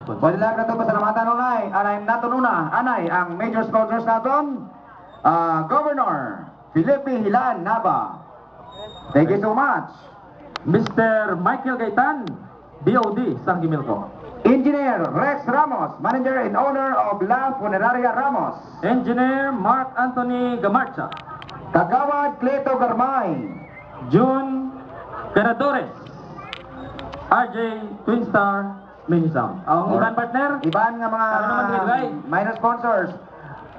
Wala na ito pasalamatan unay, anay naton una, anay ang major sponsors naton, Governor Felipe Hilan Nava. Thank you so much. Mr. Michael Gaitan, DOD, Sangimilco. Engineer Rex Ramos, Manager and Owner of La Funeraria Ramos. Engineer Mark Anthony Gamarcha. Kagawad Cleto Garmay. June Peradores. RJ Twin Star Mini Sound. Ang iban partner, Iban nga mga Ano naman, Greg? minor sponsors.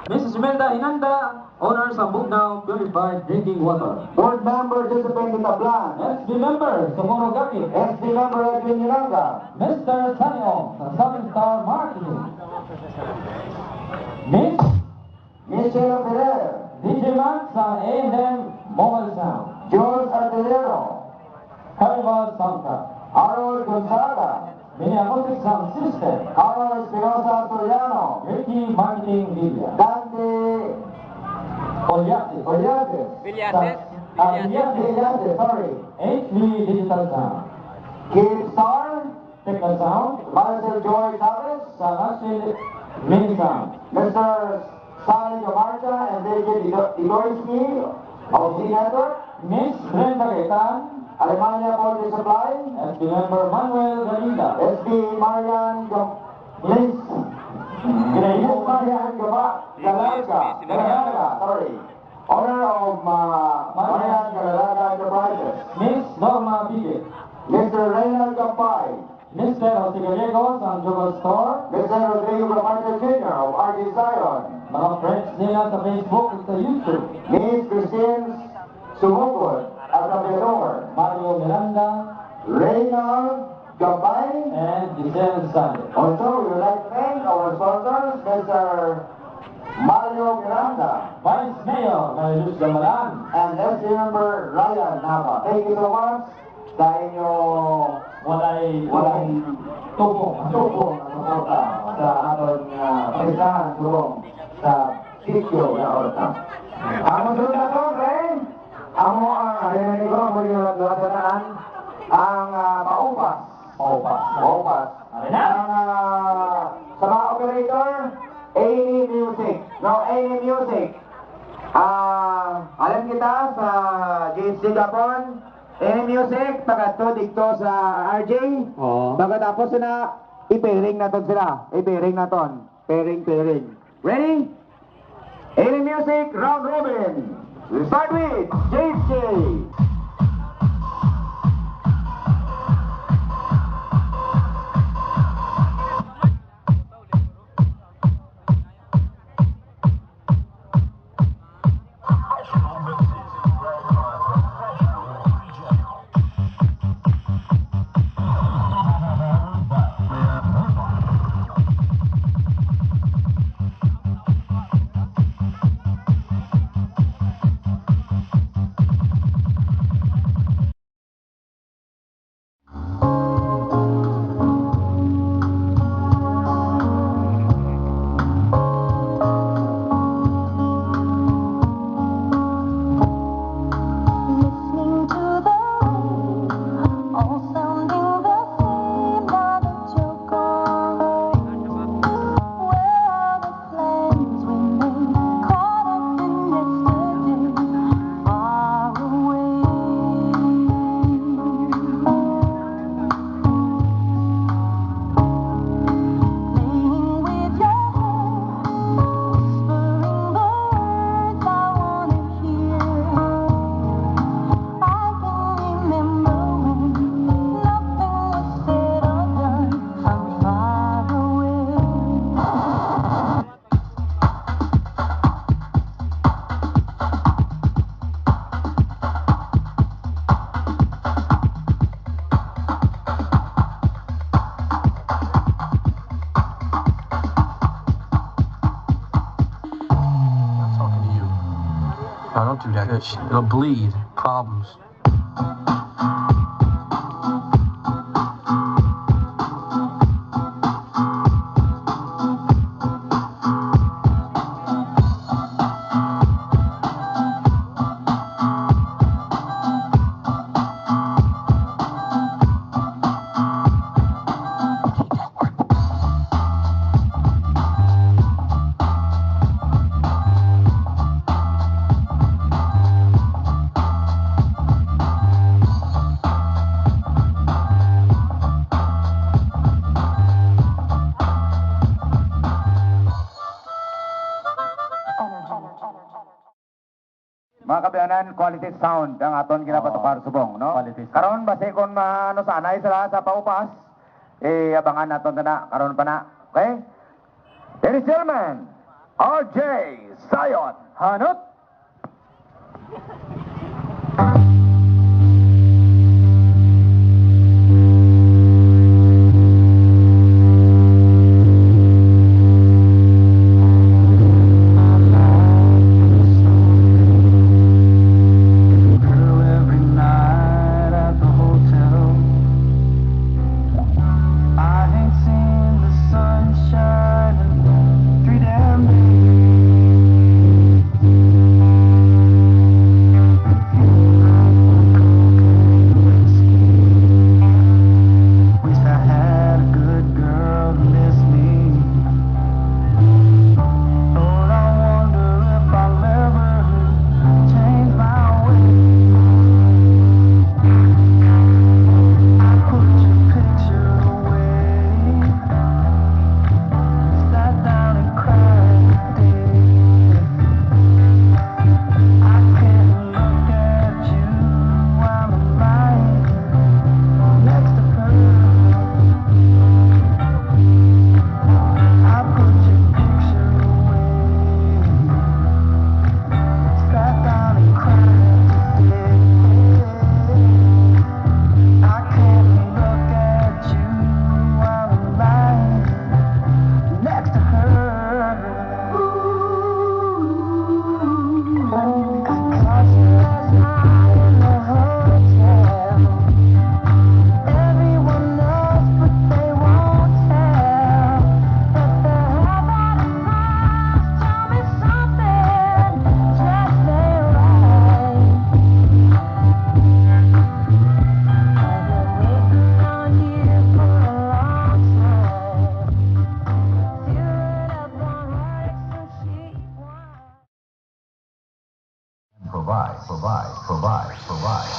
Mrs. Imelda Hinanda, owner sa Bugnaw Purified Drinking Water. Board member Josephine Tablan. SB member, Tomoro Gaki. SD member Edwin Yunanga. Mr. Sanyo, sa Southern Star Marketing. Miss Michelle Ferrer. DJ Max sa A&M Mobile Sound. Jules Artillero. Carnival Soundtrack. Harold Gonzaga. Mini-acoustic Sound System. Carlos Espinosa Soriano. Ricky Marketing Media. Dante Oliatis. Oliates. Villate, sorry. HV Digital Sound. Kid Star. Techno Sound. Marcel Joy Chavez. Sa Nashville Mini Sound. Mr. Sally Gamarcha and David Igorsky of the Network. Miss Brenda Gaitan. Alemania Poultry Supply. SB member Manuel Galinda. SB Marian Liz. Miss Marian Galarga, sorry. Owner of Marian Galarga Enterprises. Miss Norma Bigit. Mr. Reynald Campay. Mr. Jose Gallegos ang Jogal Store. Mr. Rodrigo Gamarcha Jr. of RD Zion. Mga friends nila sa Facebook at sa YouTube. Miss Christine Sumukot at the Benor. Mario Miranda Reynald Gabay. and Giselle Sande. Also, we would like to thank our sponsors, Mr. Mario Miranda Vice Mayor Mariluz Gamalan. and SC member Ryan Nava. Thank you so much sa inyong Walay tubong na suporta sa ating pagkakaan tulong sa sityo na orta. Ang masunod na ito, Ray, amo ang arinig ko, muli na natanaan, ang paupas. Paupas. Ang sa mga operator, A&E Music. No, A&E Music. Alam kita sa GSC Gapon, A&E Music, pagkato dito sa RJ. Pagkatapos na, i-pairing naton sila. I-pairing naton. Pairing. Ready? A&E Music, round robin. We start with JJ. Listening to the rain, all sounding the same, not a joke on. Where are the plans we made, caught up in yesterday, far away? Playing with your hair, whispering the words I wanna hear. I can remember when nothing was said or done from far away. I'm talking to you. No, don't do that. It'll bleed. Problems. mga kabayanan, quality sound ang aton ginapatukar subong, no? Quality sound. Karon base kon maano sanay sila sa paupas, abangan naton na karon pa na. Okay? Ladies and gentlemen, RJ Sayon Hanot. Every night at the hotel, I ain't seen the sunshine in 3 damn days. Wish I had a good girl to miss me. Lord, I wonder if I'll ever change my ways. I put your picture away, sat down and cried today. I can't look at you while I'm lying next to her. I put your picture away, sat down and cried today. I can't look at you while I'm lying next to her. I caught you last night in the hotel. Everyone knows, but they won't tell. But the hell out of miles, tell me something just ain't right. I've been waiting on you for a long time. Filling up my heart some cheap wine. Provide.